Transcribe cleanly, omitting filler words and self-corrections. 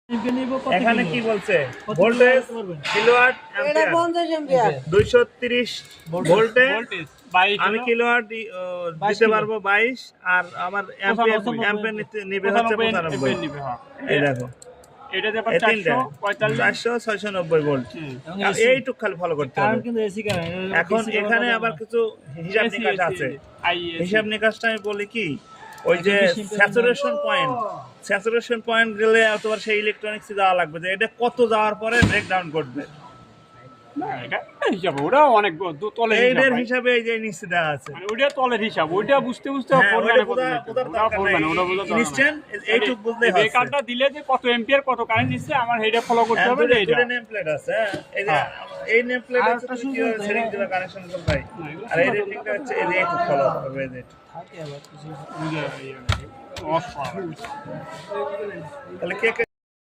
এখানে কি বলছে ভোল্টেজ কিলোওয়াট এটা 50 এম্পিয়ার 230 ভোল্টে আমি কিলোওয়াট দিতে পারবো 22 আর আমার অ্যাম্পিয়ার নেবে হচ্ছে 95 এই দেখো এটা যে এই তিনটা 400 690 ভোল্ট এইটুক খালি ফলো করতে হবে কারণ কিন্তু এসি কারেন্ট এখন এখানে আবার কিছু হিসাব নিকাশ আছে হিসাব নিকাশটা আমি বলি কি ওই যে স্যাচুরেশন পয়েন্ট গেলে অথবা সেই ইলেকট্রনিক্সে যাওয়া লাগবে যে এটা কত যাওয়ার পরে ব্রেকডাউন করবে ওটা অনেক তলের হিসাবে এই যে নিচে দেওয়া আছে ওইটা তলের হিসাব ওইটা বুঝতে এইটুক বুঝলেই এই কার্ডটা দিলে যে কত এম্পিয়ার কত কারেন্ট দিচ্ছে আমার এইটা ফলো করতে হবে এইটা নেম প্লেট আছে এই যে এই নেম প্লেট আছে তুমি কি সেটিং দিবা কানেকশন করবে ভাই আর এই রেটিংটা হচ্ছে এই যে ফলো করবে এই যে থাকে আবার কিছু বুঝা তাহলে কে